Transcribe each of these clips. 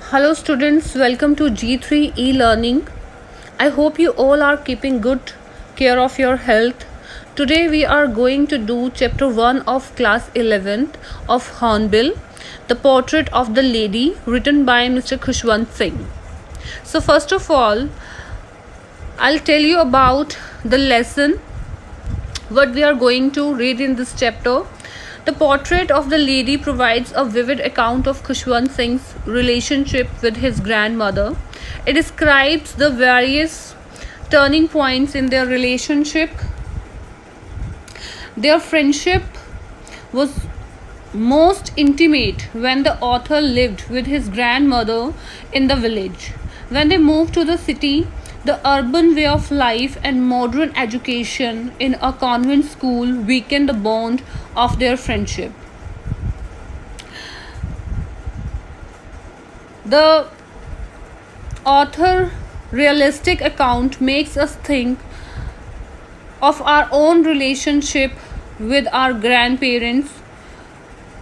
Hello students, welcome to G3 e-learning. I hope you all are keeping good care of your health. Today we are going to do chapter 1 of class 11th of Hornbill, The Portrait of the Lady, written by Mr. Khushwant Singh. So first of all, I'll tell you about the lesson, what we are going to read in this chapter. The Portrait of the Lady provides a vivid account of Khushwant Singh's relationship with his grandmother. It describes the various turning points in their relationship. Their friendship was most intimate when the author lived with his grandmother in the village. When they moved to the city, the urban way of life and modern education in a convent school weakened the bond of their friendship. The author realistic account makes us think of our own relationship with our grandparents.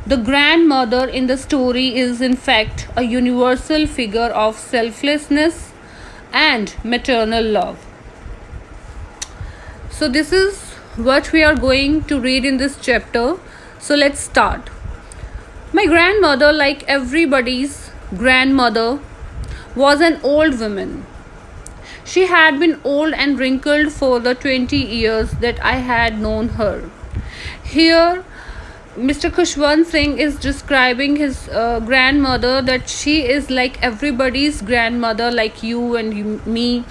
The grandmother in the story is in fact a universal figure of selflessness and maternal love. So this is what we are going to read in this chapter. So let's start. My grandmother, like everybody's grandmother, was an old woman. She had been old and wrinkled for the 20 years that I had known her. Here Mr. Khushwant Singh is describing his grandmother, that she is like everybody's grandmother, like you and me.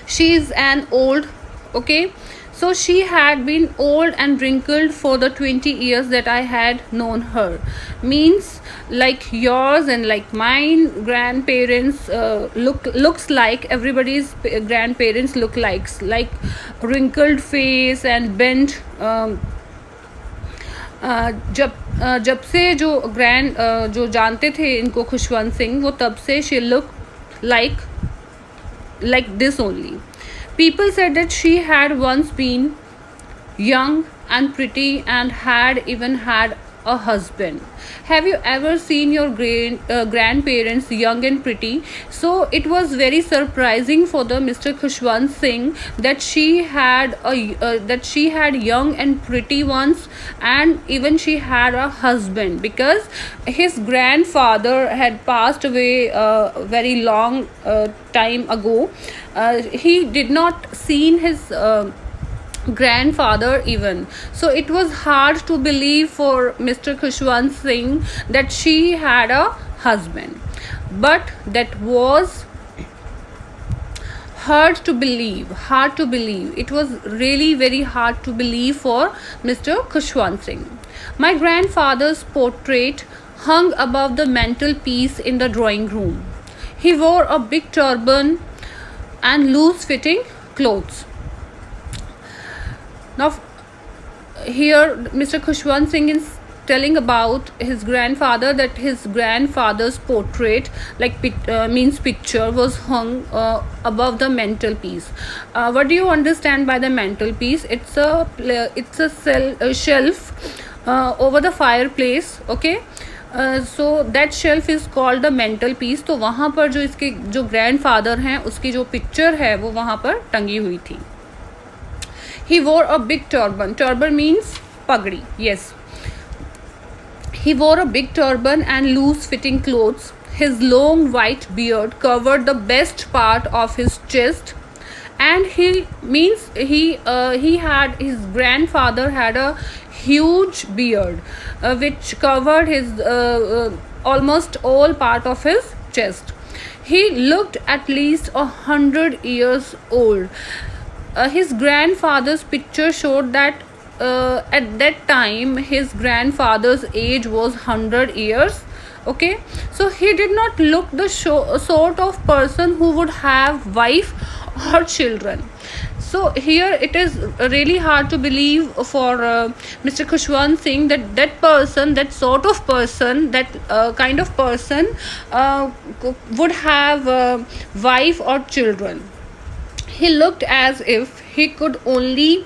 She is an old, okay? So she had been old and wrinkled for the 20 years that I had known her. Means like yours and like mine grandparents looks like everybody's grandparents look like wrinkled face and bent. जब से जो जानते थे इनको खुशवंत सिंह, वो तब से she looked like this only. People said that she had once been young and pretty and had even had a husband. Have you ever seen your grandparents young and pretty? So it was very surprising for the Mr. Khushwant Singh that she had young and pretty ones, and even she had a husband, because his grandfather had passed away very long time ago. He did not seen his grandfather even. So it was hard to believe for Mr. Khushwant Singh that she had a husband, but that was hard to believe. It was really very hard to believe for Mr. Khushwant Singh. My grandfather's portrait hung above the mantelpiece in the drawing room. He wore a big turban and loose fitting clothes. Now here Mr. Khushwant Singh is telling about his grandfather, that his grandfather's portrait, means picture, was hung above the mantelpiece. What do you understand by the mantelpiece? It's a shelf over the fireplace, okay? So that shelf is called the mantelpiece. तो वहाँ पर जो इसके जो grandfather हैं उसकी जो picture है वो वहाँ पर टंगी हुई थी. He wore a big turban. Turban means pagdi. Yes. He wore a big turban and loose-fitting clothes. His long white beard covered the best part of his chest, and his grandfather had a huge beard which covered his almost all part of his chest. He looked at least 100 years old. His grandfather's picture showed that at that time his grandfather's age was 100 years. Okay, so he did not look the sort of person who would have wife or children. So here it is really hard to believe for Mr. Khushwant Singh that sort of person, that kind of person would have wife or children. He looked as if he could only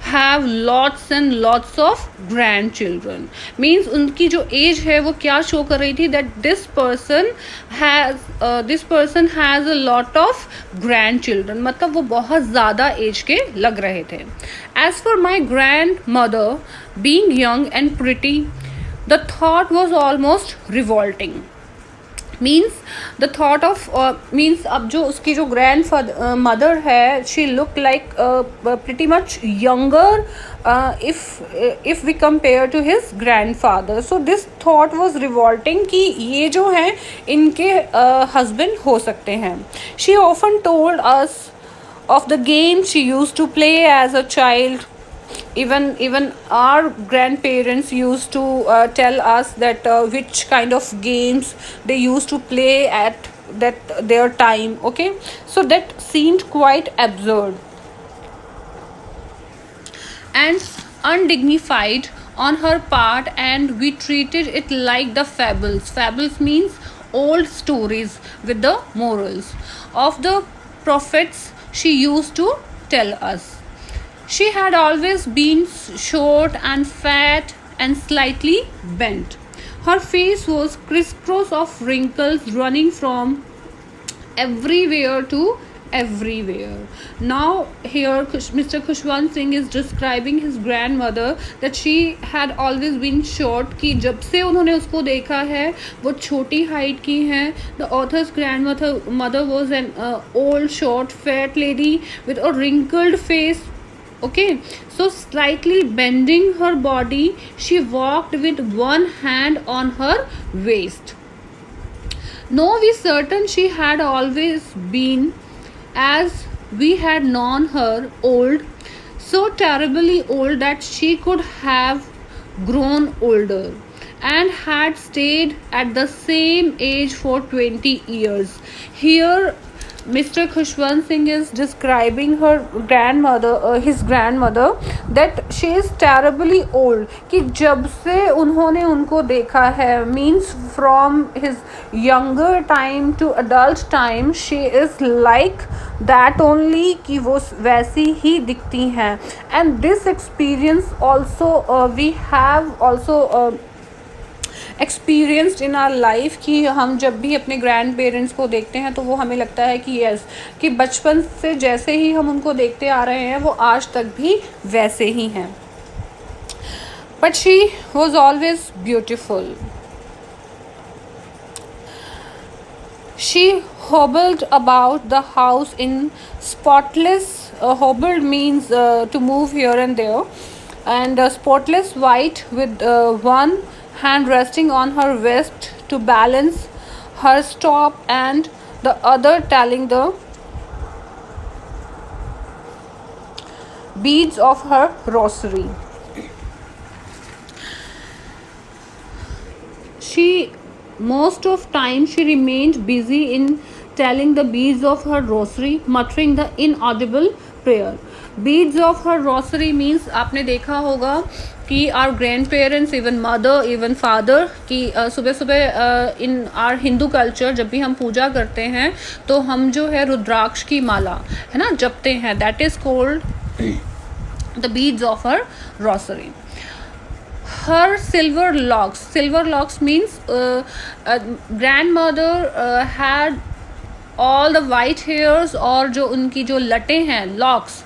have lots and lots of grand children. Means उनकी जो as है वो क्या show कर रही थी, that this person has a lot of grandchildren, मतलब वो बहुत ज़्यादा एज के लग रहे थे. Age for my grandmother being young and pretty, the thought was almost revolting. Means the thought of means अब जो उसकी जो ग्रैंड मदर है, she look like pretty much younger if we compare to his grandfather. So this thought was revolting कि ये जो हैं इनके husband हो सकते हैं. She often told us of the games she used to play as a child. Even our grandparents used to tell us that which kind of games they used to play at that their time. Okay, so that seemed quite absurd and undignified on her part, and we treated it like the fables. Fables means old stories with the morals of the prophets she used to tell us. She had always been short and fat and slightly bent. Her face was crisscross of wrinkles running from everywhere to everywhere. Now here Mr. Khushwant Singh is describing his grandmother that she had always been short, कि जब से उन्होंने उसको देखा है वो छोटी height की हैं. The author's grandmother was an old short fat lady with a wrinkled face. Okay, so slightly bending her body, she walked with one hand on her waist. No, we certain she had always been, as we had known her, old, so terribly old that she could have grown older and had stayed at the same age for 20 years. Here Mr. Khushwant Singh is describing his grandmother, that she is terribly old. कि जब से उन्होंने उनको देखा है, means from his younger time to adult time, she is like that only, कि वो वैसी ही दिखती हैं. And this experience also we have also experienced in our life, कि हम जब भी अपने ग्रैंड पेरेंट्स को देखते हैं तो वो हमें लगता है कि यस, कि बचपन से जैसे ही हम उनको देखते आ रहे हैं वो आज तक भी वैसे ही हैं. But she was always beautiful. She hobbled about the house in spotless hobbled means to move here and there, and spotless white with one hand resting on her waist to balance her stop and the other telling the beads of her rosary. Most of time she remained busy in telling the beads of her rosary, muttering the inaudible prayer. Beads of her rosary means आपने देखा होगा कि our grandparents, even mother, even father, कि सुबह सुबह इन are Hindu culture जब भी हम पूजा करते हैं तो हम जो है रुद्राक्ष की माला है ना जपते हैं. That is called the beads of her Rossari. Her silver locks means grandmother had all the white hairs, और जो उनकी जो लटें हैं locks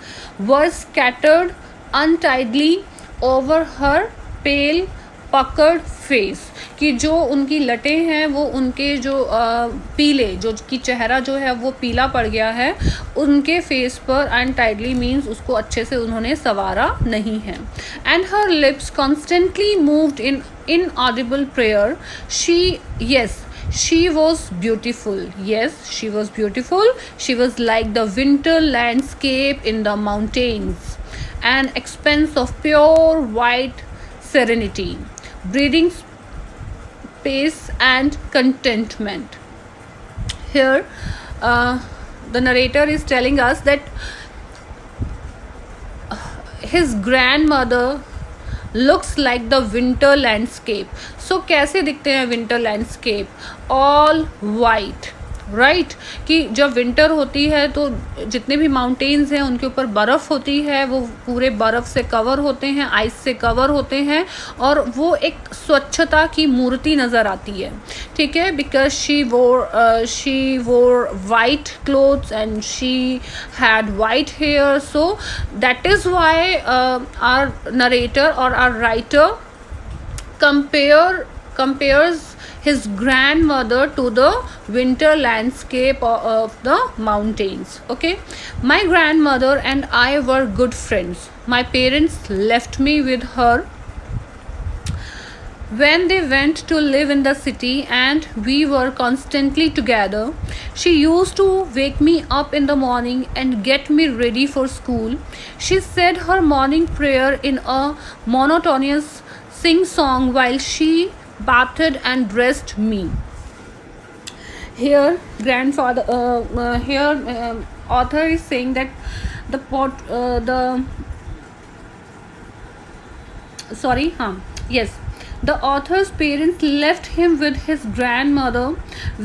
were scattered untidily over her pale puckered face. कि जो उनकी लटें हैं वो उनके जो पीले जो कि चेहरा जो है वो पीला पड़ गया है उनके फेस पर. अनटाइडली मीन्स उसको अच्छे से उन्होंने संवारा नहीं है. And her lips constantly moved in inaudible prayer. She was beautiful. Yes, she was beautiful. She was like the winter landscape in the mountains, an expanse of pure white serenity, breathing space and contentment. Here, the narrator is telling us that his grandmother looks like the winter landscape. So कैसे दिखते हैं winter landscape? All white, right कि जब winter होती है तो जितने भी माउंटेन्स हैं उनके ऊपर बर्फ़ होती है, वो पूरे बर्फ़ से कवर होते हैं, आइस से कवर होते हैं, और वो एक स्वच्छता की मूर्ति नज़र आती है, ठीक है, because she wore white clothes and she had white hair, so that is why our narrator और our writer compares his grandmother to the winter landscape of the mountains. Okay, my grandmother and I were good friends. My parents left me with her when they went to live in the city, and we were constantly together. She used to wake me up in the morning and get me ready for school. She said her morning prayer in a monotonous sing song while she bathed and dressed me. Here, author is saying that the author's parents left him with his grandmother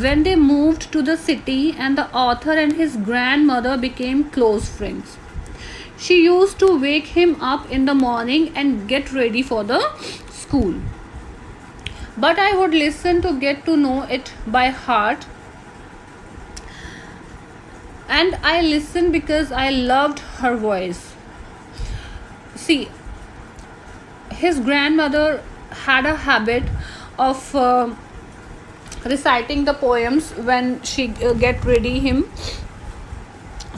when they moved to the city, and the author and his grandmother became close friends. She used to wake him up in the morning and get ready for the school, but I would listen to get to know it by heart, and I listened because I loved her voice. See, his grandmother had a habit of reciting the poems when she get ready him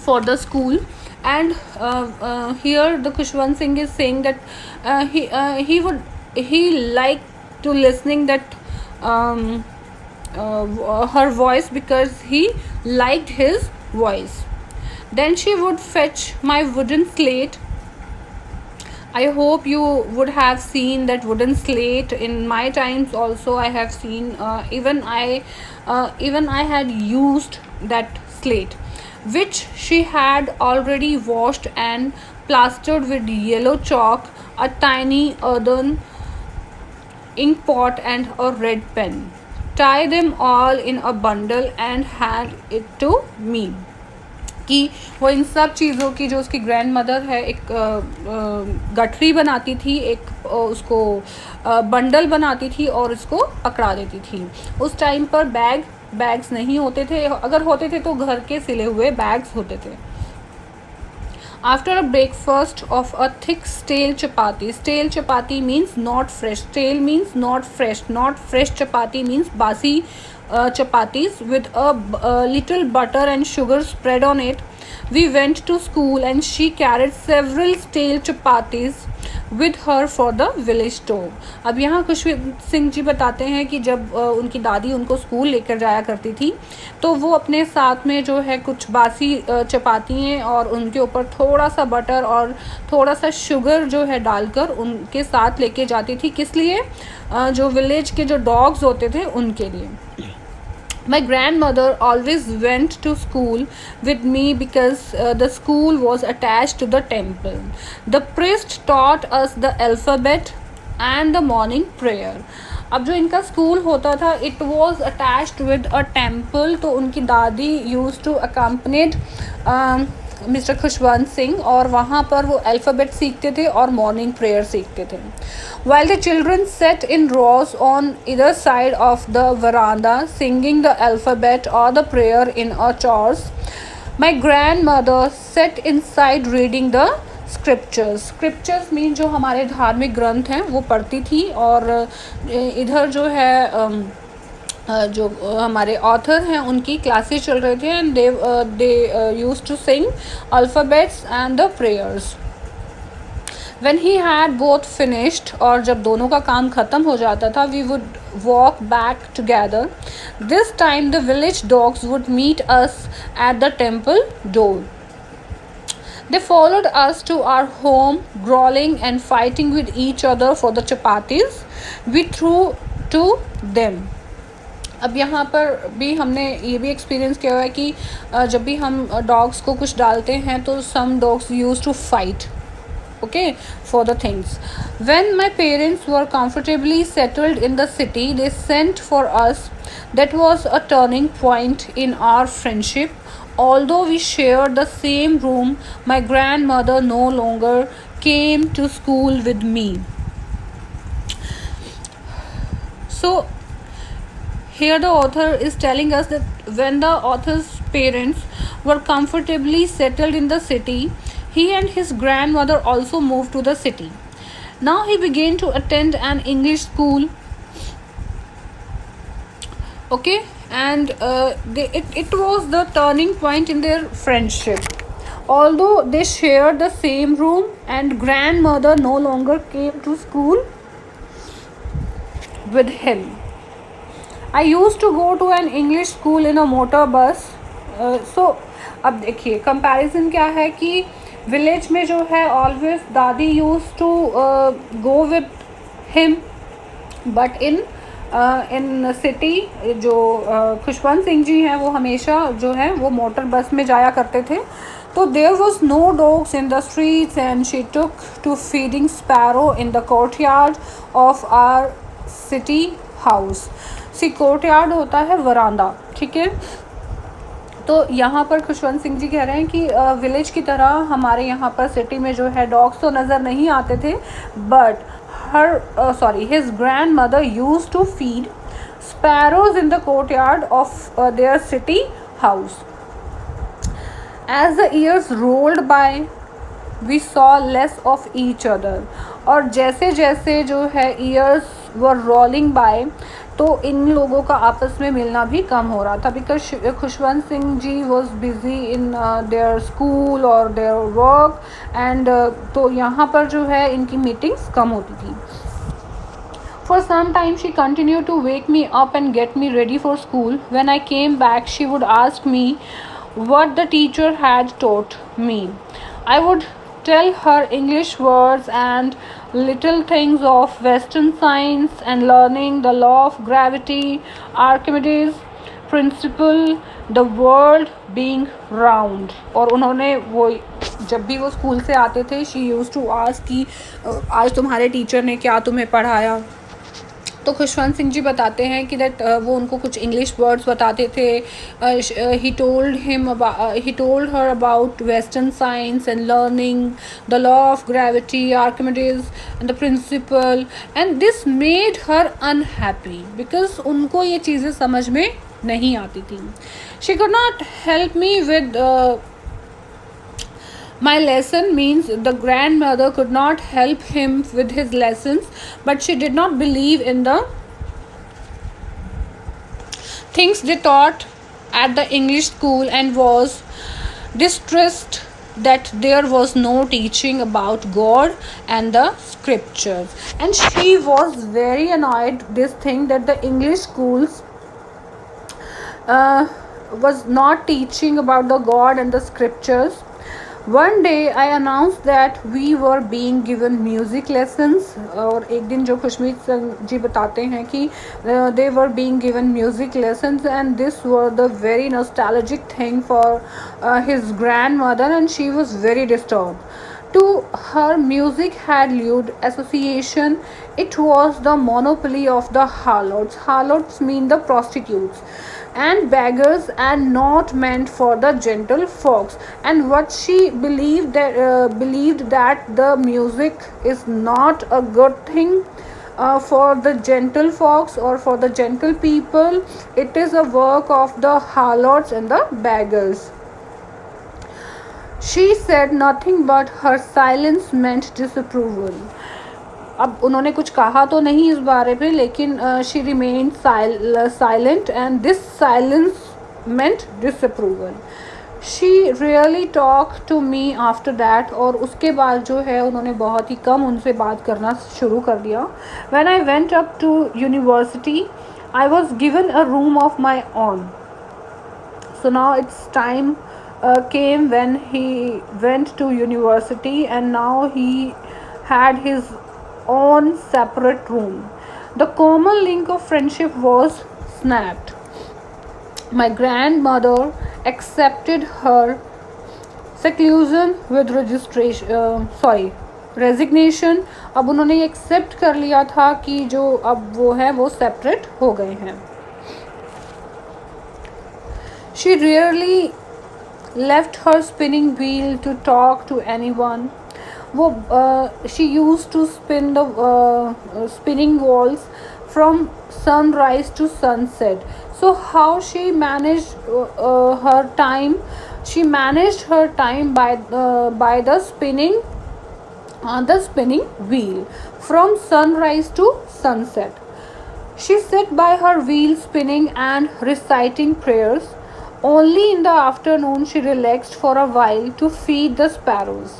for the school. And here the Khushwant Singh is saying that he liked to listening that her voice because he liked his voice. Then she would fetch my wooden slate. I hope you would have seen that wooden slate in my times also. I have seen, even I had used that slate, which she had already washed and plastered with yellow chalk, a tiny earthen ink pot and a red pen. Tie them all in a bundle and hand it to me. कि वो इन सब चीज़ों की जो उसकी grand mother है एक गठरी बनाती थी, एक उसको बंडल बनाती थी और उसको पकड़ा देती थी. उस टाइम पर बैग्स नहीं होते थे, अगर होते थे तो घर के सिले हुए बैग्स होते थे. After a breakfast of a thick stale chapati means not fresh. Stale means not fresh. Not fresh chapati means basi chapatis with a little butter and sugar spread on it. We went to school and she carried several stale chapatis with her for the village store. अब यहाँ खुशवंत सिंह जी बताते हैं कि जब उनकी दादी उनको school लेकर जाया करती थी तो वो अपने साथ में जो है कुछ बासी चपातियाँ और उनके ऊपर थोड़ा सा बटर और थोड़ा सा शुगर जो है डालकर उनके साथ लेके जाती थी. किस लिए? जो विलेज के जो डॉग्स होते थे उनके लिए. My grandmother always went to school with me because the school was attached to the temple. The priest taught us the alphabet and the morning prayer. अब जो इनका स्कूल होता था it was attached with a temple, तो उनकी दादी used to accompany mister Khushwant Singh और वहाँ पर वो अल्फ़ाबेट सीखते थे और मॉर्निंग प्रेयर सीखते थे. While the children sat in rows on either side of the veranda singing the alphabet or the prayer in a chorus, my grandmother sat inside reading the scriptures mean जो हमारे धार्मिक ग्रंथ हैं वो पढ़ती थी. और इधर जो है जो हमारे ऑथर हैं उनकी क्लासेस चल रहे थे and they used to sing alphabets and the prayers. When he had both finished, और जब दोनों का काम ख़त्म हो जाता था, we would walk back together. This time the village dogs would meet us at the temple door. They followed us to our home, growling and fighting with each other for the chapatis we threw to them. अब यहाँ पर भी हमने ये भी experience किया हुआ है कि जब भी हम डॉग्स को कुछ डालते हैं तो some dogs use to fight. okay, for the things. When my parents were comfortably settled in the city, they sent for us. That was a turning point in our friendship. Although we shared the same room, my grandmother no longer came to school with me. So here the author is telling us that when the author's parents were comfortably settled in the city, he and his grandmother also moved to the city. Now he began to attend an English school, okay, and it was the turning point in their friendship. Although they shared the same room and grandmother no longer came to school with him. I used to go to an English school in a motor bus. So अब देखिए comparison क्या है कि village में जो है always dadi use to go with him, but in city जो खुशवंत सिंह जी हैं वो हमेशा जो है वो मोटर बस में जाया करते थे. तो there was no dogs in the streets and she took to feeding sparrow in the courtyard of our city house. See courtyard होता है वरांदा, ठीक है. तो यहाँ पर खुशवंत सिंह जी कह रहे हैं कि विलेज की तरह हमारे यहाँ पर सिटी में जो है डॉग्स तो नज़र नहीं आते थे, but his grandmother use to feed sparrows in the courtyard of their city house. As the years rolled by we saw less of each other. और जैसे जैसे जो है ईयर्स वर रोलिंग बाय, तो इन लोगों का आपस में मिलना भी कम हो रहा था, because Khushwant Singh ji was busy in their school और देयर वर्क एंड तो यहाँ पर जो है इनकी मीटिंग्स कम होती थी. For some time she continued to wake me up and get me ready for school. When I came back, she would ask me what the teacher had taught me. I would tell her English words and little things of Western science and learning, the law of gravity, Archimedes principle, the world being round. और उन्होंने वो जब भी वो school से आते थे, she used to ask कि आज तुम्हारे टीचर ने क्या तुम्हें पढ़ाया. तो खुशवंत सिंह जी बताते हैं कि दैट वो उनको कुछ इंग्लिश वर्ड्स बताते थे. He told her about western science and learning, the law of gravity, Archimedes and the principle, and this made her unhappy because उनको ये चीज़ें समझ में नहीं आती थी. She could not help me with my lesson, means the grandmother could not help him with his lessons, but she did not believe in the things they taught at the English school and was distressed that there was no teaching about God and the scriptures. And she was very annoyed this thing that the English schools was not teaching about the God and the scriptures. One day I announced that we were being given music lessons. और एक दिन जो खुशमीत जी बताते हैं कि they were being given music lessons, and this were the very nostalgic thing for his grandmother, and she was very disturbed. To her, music had lewd association. It was the monopoly of the harlots. Harlots mean the prostitutes and beggars, and not meant for the gentle folks. And what she believed that the music is not a good thing for the gentle folks or for the gentle people. It is a work of the harlots and the beggars. She said nothing, but her silence meant disapproval. अब उन्होंने कुछ कहा तो नहीं इस बारे में, लेकिन she remained silent and this silence meant disapproval. She really talk to me after that. और उसके बाद जो है उन्होंने बहुत ही कम उनसे बात करना शुरू कर दिया. When I went up to university, I was given a room of my own. So now it's time came when he went to university, and now he had his own separate room. The common link of friendship was snapped. My grandmother accepted her seclusion with resignation, अब उन्होंने accept कर लिया था कि जो अब वो है वो सेपरेट हो गए हैं. She rarely left her spinning wheel to talk to anyone. वो she used to spin the spinning wheels from sunrise to sunset. So how she managed her time? She managed her time by the spinning on the spinning wheel from sunrise to sunset. She sat by her wheel spinning and reciting prayers. Only in the afternoon she relaxed for a while to feed the sparrows.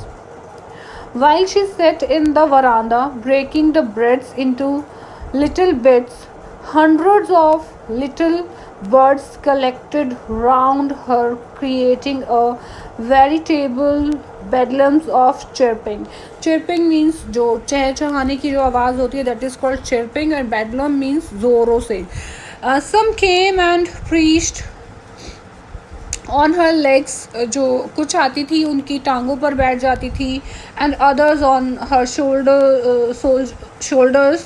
While she sat in the veranda breaking the breads into little bits, hundreds of little birds collected round her, creating a veritable bedlam of chirping. Chirping means जो चहचहाने की जो आवाज़ होती है, that is called chirping, and bedlam means ज़ोरों से. Some came and preached on her legs, जो कुछ आती थी उनकी टांगों पर बैठ जाती थी, and others on her shoulders,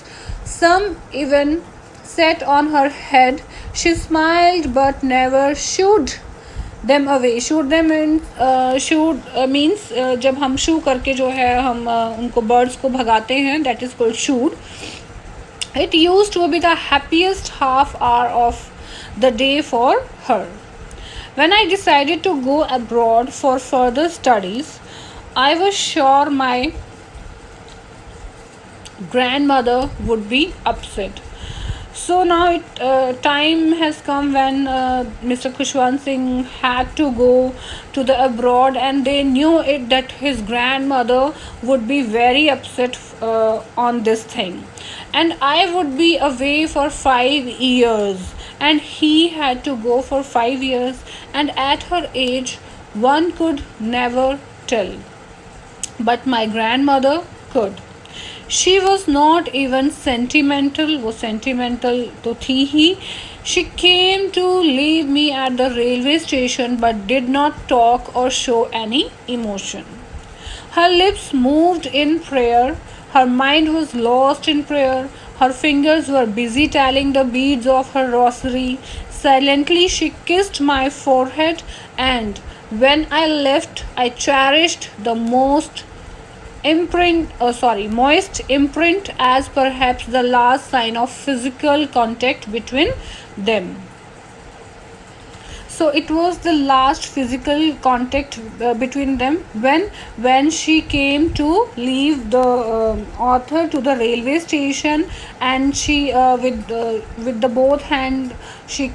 some even sat on her head. She smiled but never shooed them away. Shooed them means जब हम शू करके जो है हम उनको बर्ड्स को भगाते हैं, that is called shooed. It used to be the happiest half hour of the day for her. When I decided to go abroad for further studies, I was sure my grandmother would be upset. So now time has come when Mr. Khushwant Singh had to go to the abroad, and they knew it that his grandmother would be very upset on this thing, and I would be away for 5 years, and he had to go for 5 years, and at her age one could never tell, but my grandmother could. She was not even sentimental. वो sentimental तो थी ही. She came to leave me at the railway station but did not talk or show any emotion. Her lips moved in prayer. Her mind was lost in prayer. Her fingers were busy tallying the beads of her rosary. Silently she kissed my forehead, and when I left I cherished the moist imprint as perhaps the last sign of physical contact between them. So it was the last physical contact between them when she came to leave the author to the railway station, and she with the both hand she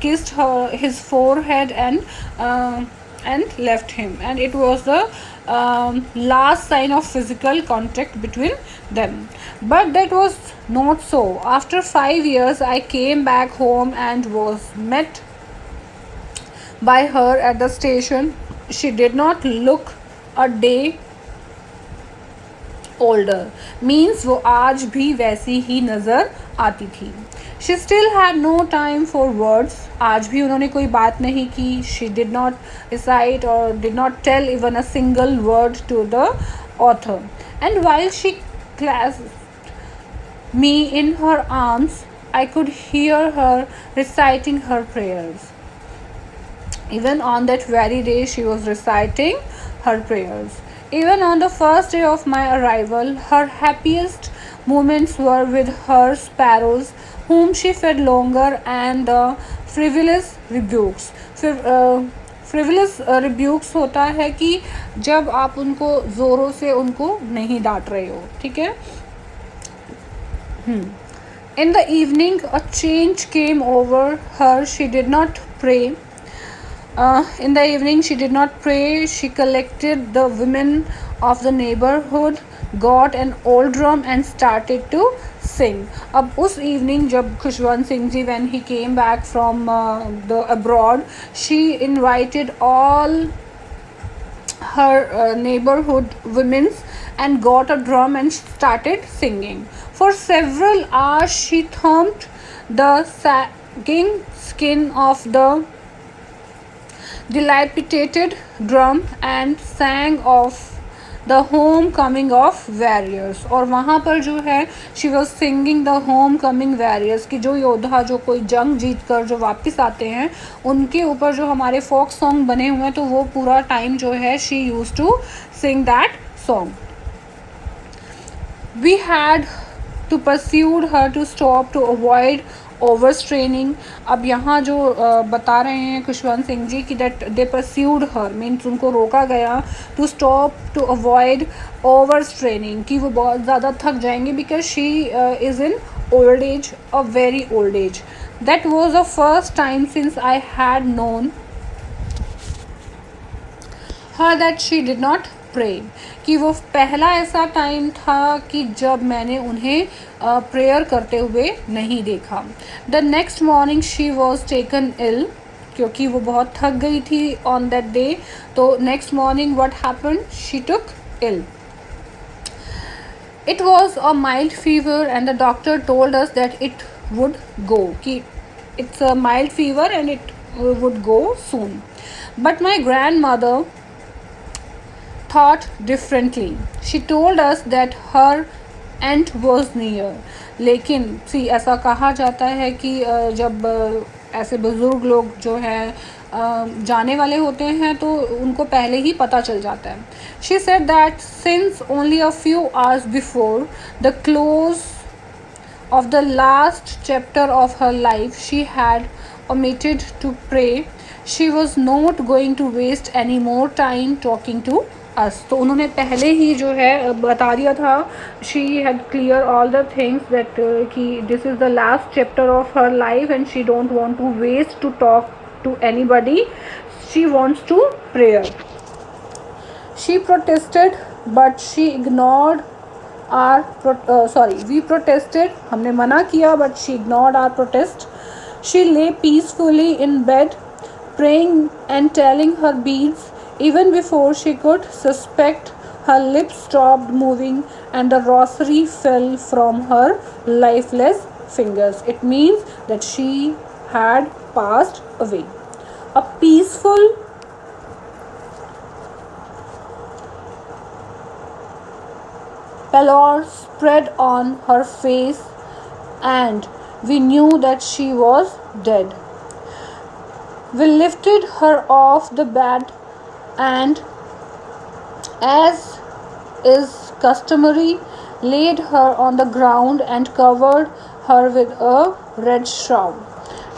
kissed his forehead and left him, and it was the last sign of physical contact between them. But that was not so. After 5 years I came back home and was met by her at the station. She did not look a day older, means वो आज भी वैसी ही नज़र आती थी. She still had no time for words. आज भी उन्होंने कोई बात नहीं की. She did not recite or did not tell even a single word to the author. And while she clasped me in her arms, I could hear her reciting her prayers. Even on that very day she was reciting her prayers. Even on the first day of my arrival, her happiest moments were with her sparrows, whom she fed longer, and the frivolous rebukes. Frivolous रिब्यूक्स होता है कि जब आप उनको ज़ोरों से उनको नहीं डांट रहे हो, ठीक है. In the evening a change came over her. She did not pray. In the evening she did not pray. She collected the women of the neighborhood, got an old drum and started to sing. अब उस evening जब खुशवंत सिंह जी when he came back from the abroad, she invited all her neighborhood women and got a drum and started singing. For several hours she thumped the sagging skin of the dilapidated drum and sang of the home coming of warriors, और वहाँ पर जो है she was singing the home coming warriors, कि जो योद्धा जो कोई जंग जीत कर जो वापस आते हैं उनके ऊपर जो हमारे फोक सॉन्ग बने हुए हैं, तो वो पूरा टाइम जो है she use to sing that song. We had to pursued her to stop to avoid overstraining. अब यहाँ जो बता रहे हैं खुशवंत सिंह जी कि that they pursued her means उनको रोका गया, to stop to avoid overstraining, कि वो बहुत ज़्यादा थक जाएंगे because she is in old age, a very old age. That was the first time since I had known her that she did not pray, कि वो पहला ऐसा टाइम था कि जब मैंने उन्हें प्रेयर करते हुए नहीं देखा. The next morning she was taken ill, क्योंकि वो बहुत थक गई थी ऑन दैट डे. तो next morning what happened, she took ill. It was a mild fever and the doctor told us that it would go, कि it's a mild fever and it would go soon. But my grandmother thought differently. She told us that her end was near. लेकिन सी ऐसा कहा जाता है कि जब ऐसे बुज़ुर्ग लोग जो हैं जाने वाले होते हैं तो उनको पहले ही पता चल जाता है. She said that since only a few hours before the close of the last chapter of her life she had omitted to pray, she was not going to waste any more time talking to us. तो उन्होंने पहले ही जो है बता दिया था, she had clear all the things that कि this is the last chapter of her life and she don't want to waste to talk to anybody, she wants to prayer. She protested but she ignored our we protested, हमने मना किया but she ignored our protest. She lay peacefully in bed praying and telling her beads. Even before she could suspect, her lips stopped moving and the rosary fell from her lifeless fingers. It means that she had passed away. A peaceful pallor spread on her face and we knew that she was dead. We lifted her off the bed and, as is customary, laid her on the ground and covered her with a red shroud.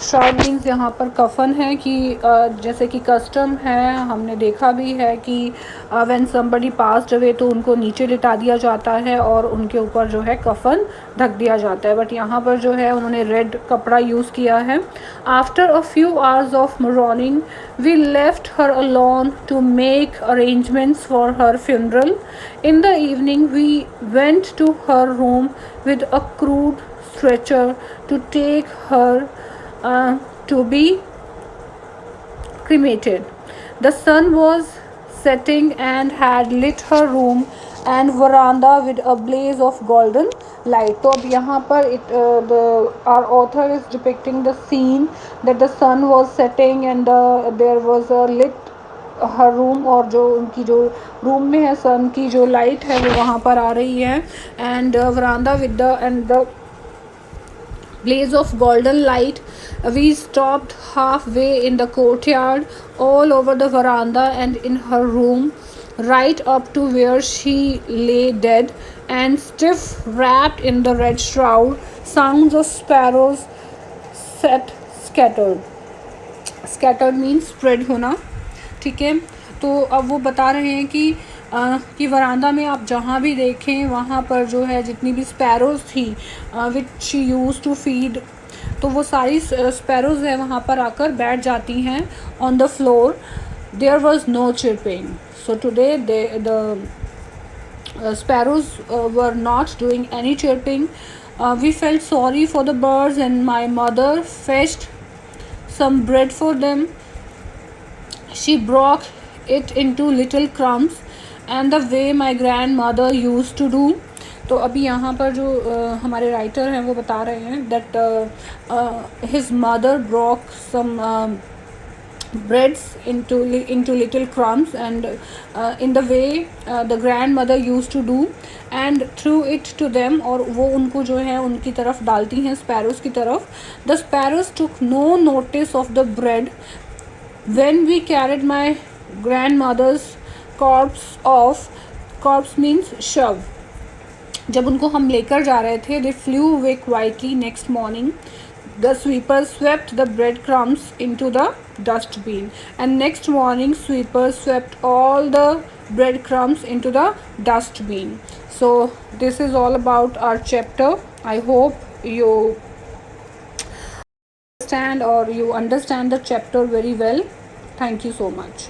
Shroud means यहाँ पर कफ़न है कि जैसे कि custom है, हमने देखा भी है कि व्हेन समबडी पास्ड अवे तो उनको नीचे लिटा दिया जाता है और उनके ऊपर जो है कफ़न ढक दिया जाता है, बट यहाँ पर जो है उन्होंने रेड कपड़ा यूज़ किया है. After a few hours of morning we left her alone to make arrangements for her funeral. In the evening we went to her room with a crude stretcher to take her to be cremated. The sun was setting and had lit her room and veranda with a blaze of golden light. तो अब यहाँ पर our author is depicting the scene that the sun was setting and there was a lit her room, और जो उनकी जो room में है सन की जो लाइट है वो वहाँ पर आ रही है, and veranda with the blaze of golden light. We stopped halfway in the courtyard, all over the veranda and in her room, right up to where she lay dead and stiff wrapped in the red shroud. Sounds of sparrows scattered. Scattered means spread होना, ठीक है. तो अब वो बता रहे हैं कि वरांदा में आप जहाँ भी देखें वहाँ पर जो है जितनी भी स्पैरोज़ थी which she use to feed, तो वो सारी स्पैरोज़ है वहाँ पर आकर बैठ जाती हैं on the floor. There was no chirping. So today the sparrows were not doing any chirping. We felt sorry for the birds and my mother fetched some bread for them. She broke it into little crumbs and the way my grandmother used to do. तो अभी यहाँ पर जो हमारे writer हैं वो बता रहे हैं that his mother broke some breads into little crumbs, and in the way the grandmother used to do, and threw it to them, और वो उनको जो है उनकी तरफ डालती हैं sparrows की तरफ. The sparrows took no notice of the bread. When we carried my grandmother's corpse off, corpse means shove, जब उनको हम लेकर जा रहे थे, they flew away quietly. Next morning the sweepers swept the breadcrumbs into the dustbin, and next morning sweepers swept all the breadcrumbs into the dustbin. So this is all about our chapter. I hope you understand, or you understand the chapter very well. Thank you so much.